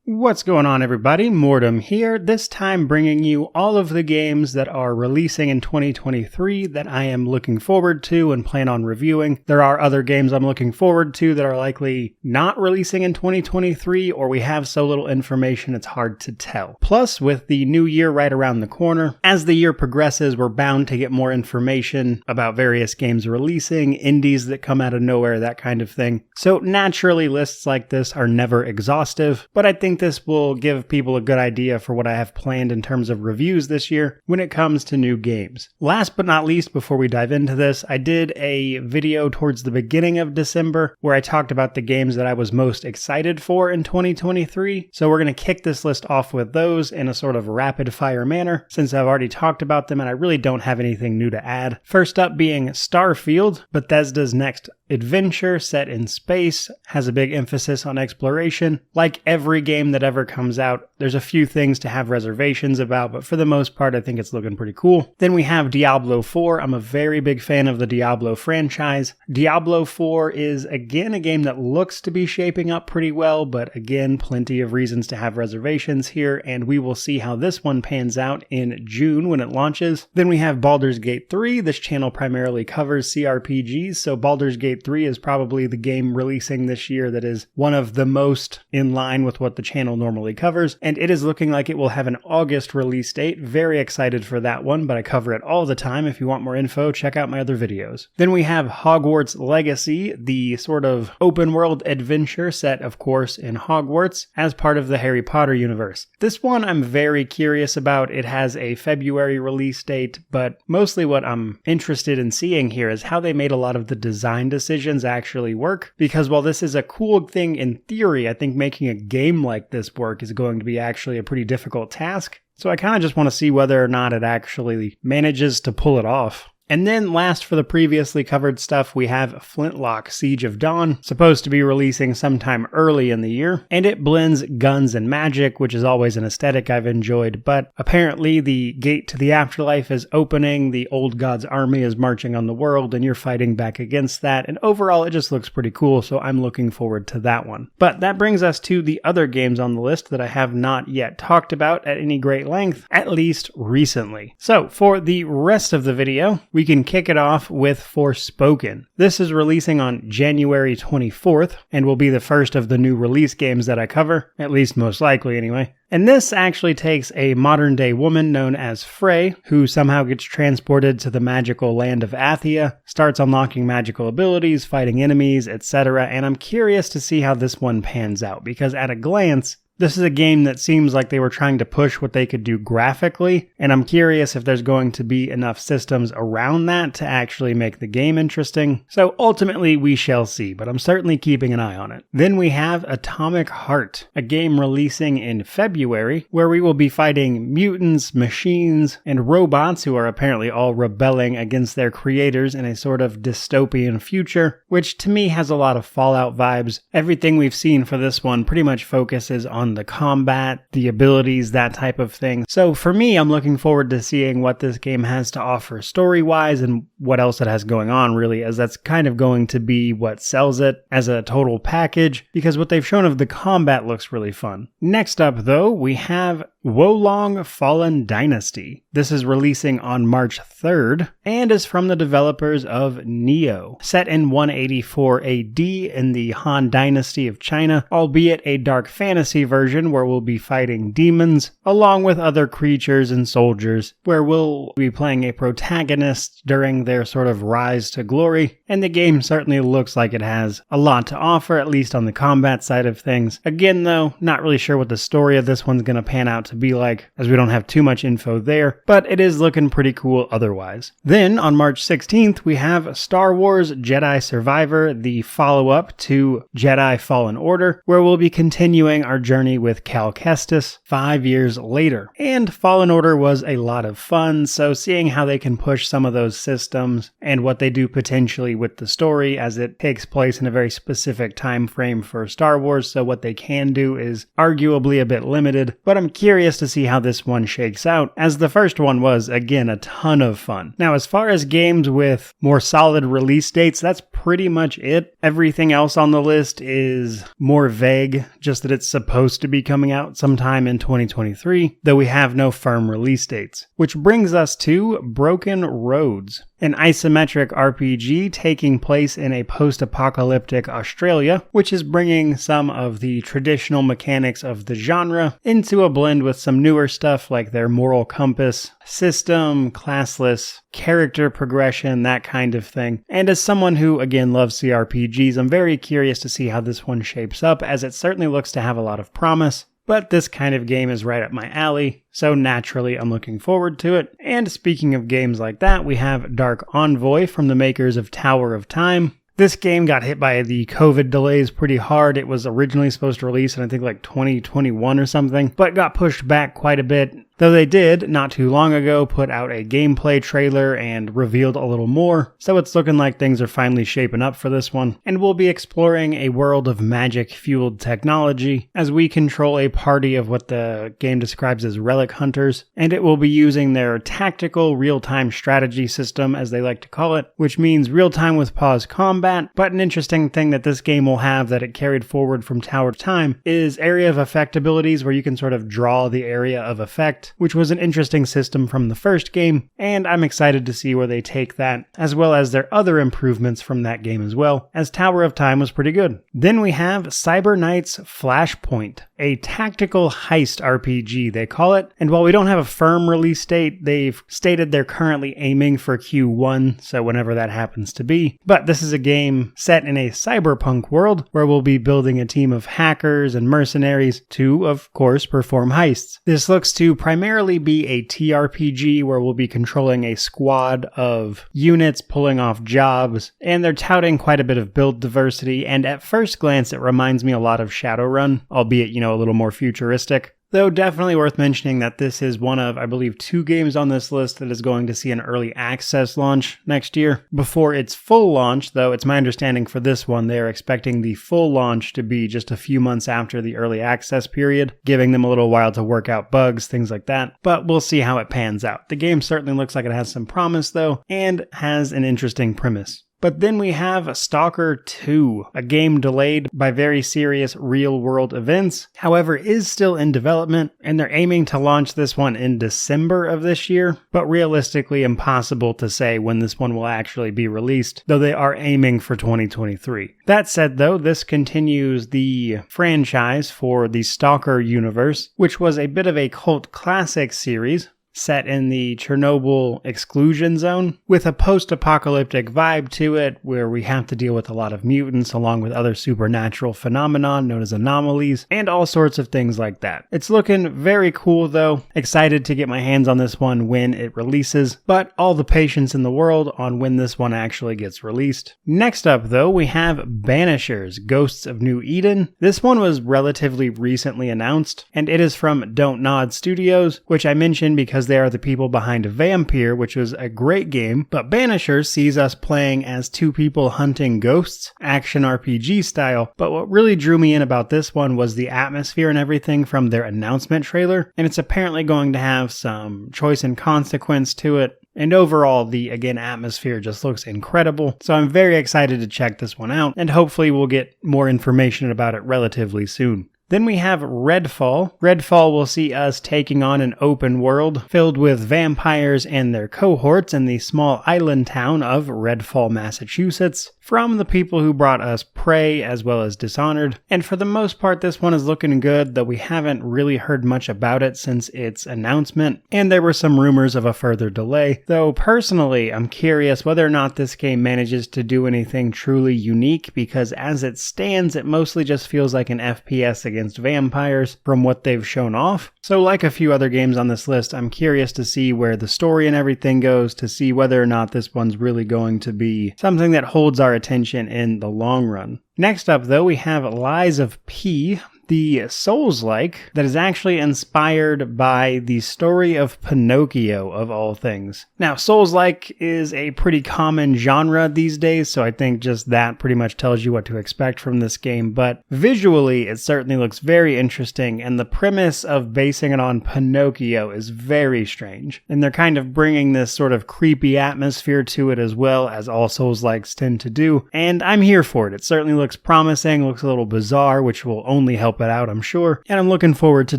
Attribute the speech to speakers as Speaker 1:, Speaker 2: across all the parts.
Speaker 1: What's going on, everybody? Mortem here, this time bringing you all of the games that are releasing in 2023 that I am looking forward to and plan on reviewing. There are other games I'm looking forward to that are likely not releasing in 2023, or we have so little information it's hard to tell. Plus, with the new year right around the corner, as the year progresses, we're bound to get more information about various games releasing, indies that come out of nowhere, that kind of thing. So naturally, lists like this are never exhaustive, but I think this will give people a good idea for what I have planned in terms of reviews this year when it comes to new games. Last but not least, before we dive into this, I did a video towards the beginning of December where I talked about the games that I was most excited for in 2023. So we're going to kick this list off with those in a sort of rapid fire manner since I've already talked about them and I really don't have anything new to add. First up being Starfield, Bethesda's next adventure set in space, has a big emphasis on exploration. Like every game that ever comes out, there's a few things to have reservations about, but for the most part, I think it's looking pretty cool. Then we have Diablo 4. I'm a very big fan of the Diablo franchise. Diablo 4 is, again, a game that looks to be shaping up pretty well, but again, plenty of reasons to have reservations here, and we will see how this one pans out in June when it launches. Then we have Baldur's Gate 3. This channel primarily covers CRPGs, so Baldur's Gate 3 is probably the game releasing this year that is one of the most in line with what the channel normally covers, and it is looking like it will have an August release date. Very excited for that one, but I cover it all the time. If you want more info, check out my other videos. Then we have Hogwarts Legacy, the sort of open world adventure set, of course, in Hogwarts as part of the Harry Potter universe. This one I'm very curious about. It has a February release date, but mostly what I'm interested in seeing here is how they made a lot of the design decisions actually work, because while this is a cool thing in theory, I think making a game like this work is going to be actually a pretty difficult task. So I kind of just want to see whether or not it actually manages to pull it off. And then last for the previously covered stuff, we have Flintlock, Siege of Dawn, supposed to be releasing sometime early in the year, and it blends guns and magic, which is always an aesthetic I've enjoyed, but apparently the gate to the afterlife is opening, the old god's army is marching on the world, and you're fighting back against that, and overall it just looks pretty cool, so I'm looking forward to that one. But that brings us to the other games on the list that I have not yet talked about at any great length, at least recently. So for the rest of the video, we can kick it off with Forspoken. This is releasing on January 24th and will be the first of the new release games that I cover, at least most likely anyway. And this actually takes a modern-day woman known as Frey, who somehow gets transported to the magical land of Athia, starts unlocking magical abilities, fighting enemies, etc. And I'm curious to see how this one pans out, because at a glance, this is a game that seems like they were trying to push what they could do graphically, and I'm curious if there's going to be enough systems around that to actually make the game interesting. So ultimately we shall see, but I'm certainly keeping an eye on it. Then we have Atomic Heart, a game releasing in February, where we will be fighting mutants, machines, and robots who are apparently all rebelling against their creators in a sort of dystopian future, which to me has a lot of Fallout vibes. Everything we've seen for this one pretty much focuses on the combat, the abilities, that type of thing. So for me, I'm looking forward to seeing what this game has to offer story-wise and what else it has going on, really, as that's kind of going to be what sells it as a total package, because what they've shown of the combat looks really fun. Next up, though, we have Wolong Fallen Dynasty. This is releasing on March 3rd and is from the developers of Nioh. Set in 184 AD in the Han Dynasty of China, albeit a dark fantasy version where we'll be fighting demons along with other creatures and soldiers, where we'll be playing a protagonist during their sort of rise to glory, and the game certainly looks like it has a lot to offer, at least on the combat side of things. Again though, not really sure what the story of this one's going to pan out to be like, as we don't have too much info there, but it is looking pretty cool otherwise. Then on March 16th, we have Star Wars Jedi Survivor, the follow-up to Jedi Fallen Order, where we'll be continuing our journey with Cal Kestis 5 years later. And Fallen Order was a lot of fun, so seeing how they can push some of those systems and what they do potentially with the story, as it takes place in a very specific time frame for Star Wars, so what they can do is arguably a bit limited, but I'm curious to see how this one shakes out, as the first one was, again, a ton of fun. Now, as far as games with more solid release dates, that's pretty much it. Everything else on the list is more vague, just that it's supposed to be coming out sometime in 2023, though we have no firm release dates. Which brings us to Broken Roads, an isometric RPG taking place in a post-apocalyptic Australia, which is bringing some of the traditional mechanics of the genre into a blend with some newer stuff like their moral compass system, classless character progression, that kind of thing. And as someone who, again, loves CRPGs, I'm very curious to see how this one shapes up, as it certainly looks to have a lot of promise. But this kind of game is right up my alley, so naturally I'm looking forward to it. And speaking of games like that, we have Dark Envoy from the makers of Tower of Time. This game got hit by the COVID delays pretty hard. It was originally supposed to release in I think like 2021 or something, but got pushed back quite a bit. Though they did, not too long ago, put out a gameplay trailer and revealed a little more, so it's looking like things are finally shaping up for this one. And we'll be exploring a world of magic-fueled technology as we control a party of what the game describes as relic hunters, and it will be using their tactical real-time strategy system, as they like to call it, which means real-time with pause combat. But an interesting thing that this game will have that it carried forward from Tower of Time is area of effect abilities, where you can sort of draw the area of effect, which was an interesting system from the first game, and I'm excited to see where they take that, as well as their other improvements from that game as well, as Tower of Time was pretty good. Then we have Cyber Knight's Flashpoint, a tactical heist RPG, they call it, and while we don't have a firm release date, they've stated they're currently aiming for Q1, so whenever that happens to be. But this is a game set in a cyberpunk world, where we'll be building a team of hackers and mercenaries to, of course, perform heists. This looks to primarily be a TRPG where we'll be controlling a squad of units pulling off jobs, and they're touting quite a bit of build diversity, and at first glance it reminds me a lot of Shadowrun, albeit, a little more futuristic. Though definitely worth mentioning that this is one of, I believe, 2 games on this list that is going to see an early access launch next year. Before its full launch, though, it's my understanding for this one, they're expecting the full launch to be just a few months after the early access period, giving them a little while to work out bugs, things like that. But we'll see how it pans out. The game certainly looks like it has some promise, though, and has an interesting premise. But then we have Stalker 2, a game delayed by very serious real-world events, however is still in development, and they're aiming to launch this one in December of this year, but realistically impossible to say when this one will actually be released, though they are aiming for 2023. That said though, this continues the franchise for the Stalker universe, which was a bit of a cult classic series, set in the Chernobyl exclusion zone, with a post-apocalyptic vibe to it, where we have to deal with a lot of mutants along with other supernatural phenomena known as anomalies, and all sorts of things like that. It's looking very cool though, excited to get my hands on this one when it releases, but all the patience in the world on when this one actually gets released. Next up though, we have Banishers, Ghosts of New Eden. This one was relatively recently announced, and it is from Don't Nod Studios, which I mentioned because they are the people behind Vampire, which was a great game, but Banishers sees us playing as 2 people hunting ghosts, action RPG style. But what really drew me in about this one was the atmosphere and everything from their announcement trailer, and it's apparently going to have some choice and consequence to it. And overall, the, again, atmosphere just looks incredible, so I'm very excited to check this one out, and hopefully we'll get more information about it relatively soon. Then we have Redfall. Redfall will see us taking on an open world filled with vampires and their cohorts in the small island town of Redfall, Massachusetts, from the people who brought us Prey as well as Dishonored. And for the most part, this one is looking good, though we haven't really heard much about it since its announcement, and there were some rumors of a further delay. Though personally, I'm curious whether or not this game manages to do anything truly unique, because as it stands, it mostly just feels like an FPS against vampires from what they've shown off. So like a few other games on this list, I'm curious to see where the story and everything goes, to see whether or not this one's really going to be something that holds our attention in the long run. Next up though, we have Lies of P. the Souls-like that is actually inspired by the story of Pinocchio, of all things. Now, Souls-like is a pretty common genre these days, so I think just that pretty much tells you what to expect from this game, but visually it certainly looks very interesting, and the premise of basing it on Pinocchio is very strange. And they're kind of bringing this sort of creepy atmosphere to it as well, as all Souls-likes tend to do, and I'm here for it. It certainly looks promising, looks a little bizarre, which will only help it out, I'm sure, and I'm looking forward to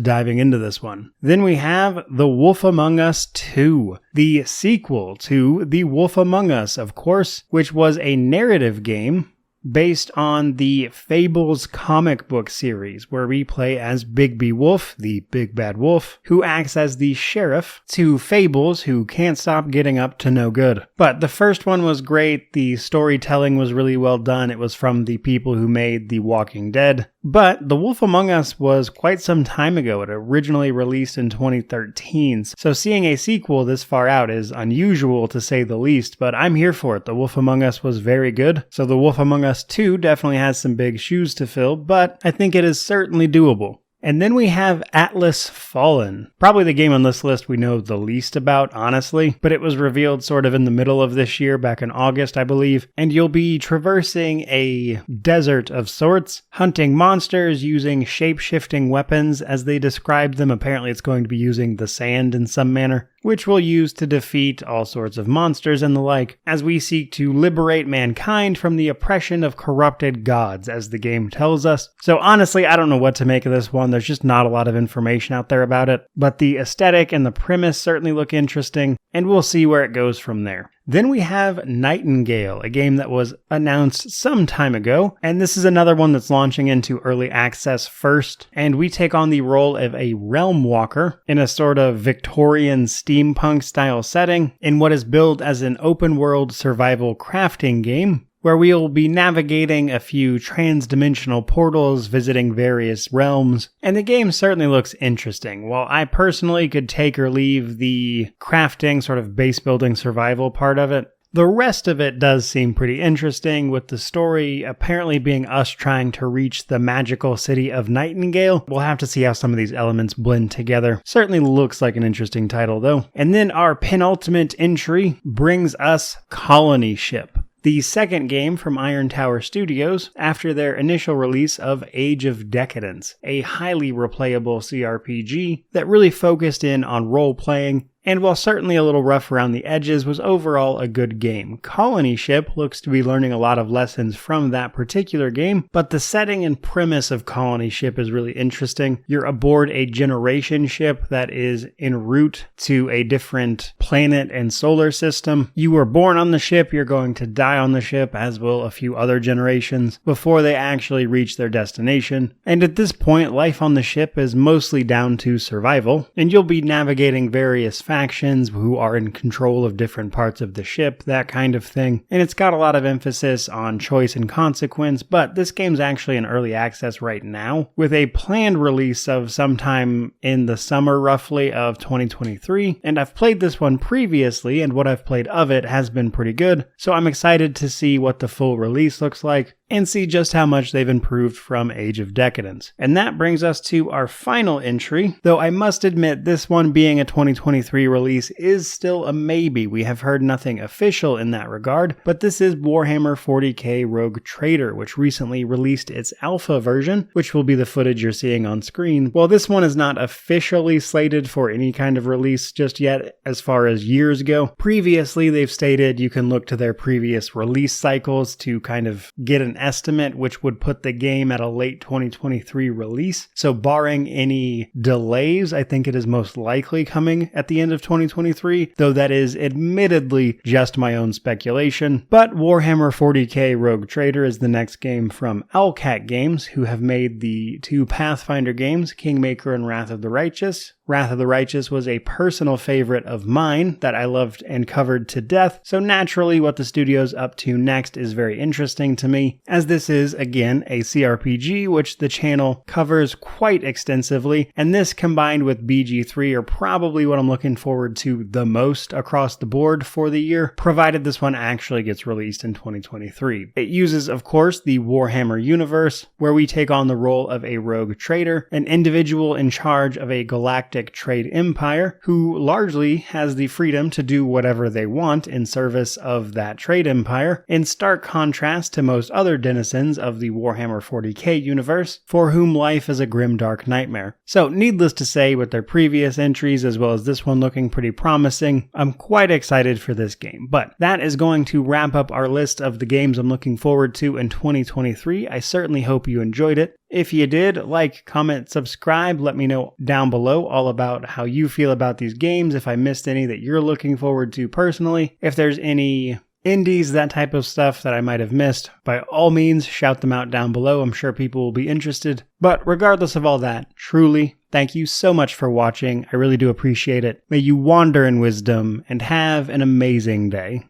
Speaker 1: diving into this one. Then we have The Wolf Among Us 2, the sequel to The Wolf Among Us, of course, which was a narrative game based on the Fables comic book series, where we play as Bigby Wolf, the big bad wolf, who acts as the sheriff to Fables, who can't stop getting up to no good. But the first one was great, the storytelling was really well done, it was from the people who made The Walking Dead. But The Wolf Among Us was quite some time ago. It originally released in 2013, so seeing a sequel this far out is unusual to say the least, but I'm here for it. The Wolf Among Us was very good, so The Wolf Among Us 2 definitely has some big shoes to fill, but I think it is certainly doable. And then we have Atlas Fallen. Probably the game on this list we know the least about, honestly, but it was revealed sort of in the middle of this year, back in August, I believe, and you'll be traversing a desert of sorts, hunting monsters using shape-shifting weapons as they describe them. Apparently it's going to be using the sand in some manner, which we'll use to defeat all sorts of monsters and the like, as we seek to liberate mankind from the oppression of corrupted gods, as the game tells us. So honestly, I don't know what to make of this one. There's just not a lot of information out there about it, but the aesthetic and the premise certainly look interesting, and we'll see where it goes from there. Then we have Nightingale, a game that was announced some time ago, and this is another one that's launching into early access first, and we take on the role of a realm walker in a sort of Victorian steampunk style setting in what is billed as an open world survival crafting game, where we'll be navigating a few trans-dimensional portals, visiting various realms, and the game certainly looks interesting. While I personally could take or leave the crafting, sort of base-building survival part of it, the rest of it does seem pretty interesting, with the story apparently being us trying to reach the magical city of Nightingale. We'll have to see how some of these elements blend together. Certainly looks like an interesting title, though. And then our penultimate entry brings us Colony Ship, the second game from Iron Tower Studios after their initial release of Age of Decadence, a highly replayable CRPG that really focused in on role-playing, and while certainly a little rough around the edges, was overall a good game. Colony Ship looks to be learning a lot of lessons from that particular game, but the setting and premise of Colony Ship is really interesting. You're aboard a generation ship that is en route to a different planet and solar system. You were born on the ship, you're going to die on the ship, as will a few other generations, before they actually reach their destination. And at this point, life on the ship is mostly down to survival, and you'll be navigating various factions who are in control of different parts of the ship, that kind of thing. And it's got a lot of emphasis on choice and consequence, but this game's actually in early access right now, with a planned release of sometime in the summer roughly of 2023. And I've played this one previously, and what I've played of it has been pretty good, so I'm excited to see what the full release looks like and see just how much they've improved from Age of Decadence. And that brings us to our final entry, though I must admit this one being a 2023 release is still a maybe. We have heard nothing official in that regard, but this is Warhammer 40k Rogue Trader, which recently released its alpha version, which will be the footage you're seeing on screen. While this one is not officially slated for any kind of release just yet as far as years go, previously they've stated you can look to their previous release cycles to kind of get an estimate, which would put the game at a late 2023 release. So barring any delays, I think it is most likely coming at the end of 2023, though that is admittedly just my own speculation. But Warhammer 40k Rogue Trader is the next game from Owlcat Games, who have made the two Pathfinder games, Kingmaker and Wrath of the Righteous, Wrath of the Righteous was a personal favorite of mine that I loved and covered to death, so naturally what the studio's up to next is very interesting to me, as this is, again, a CRPG which the channel covers quite extensively, and this combined with BG3 are probably what I'm looking forward to the most across the board for the year, provided this one actually gets released in 2023. It uses, of course, the Warhammer universe, where we take on the role of a rogue trader, an individual in charge of a galactic trade empire who largely has the freedom to do whatever they want in service of that trade empire, in stark contrast to most other denizens of the Warhammer 40k universe, for whom life is a grim dark nightmare. So needless to say, with their previous entries as well as this one looking pretty promising, I'm quite excited for this game. But that is going to wrap up our list of the games I'm looking forward to in 2023. I certainly hope you enjoyed it. If you did, like, comment, subscribe, let me know down below all about how you feel about these games, if I missed any that you're looking forward to personally. If there's any indies, that type of stuff that I might have missed, by all means, shout them out down below. I'm sure people will be interested. But regardless of all that, truly, thank you so much for watching. I really do appreciate it. May you wander in wisdom and have an amazing day.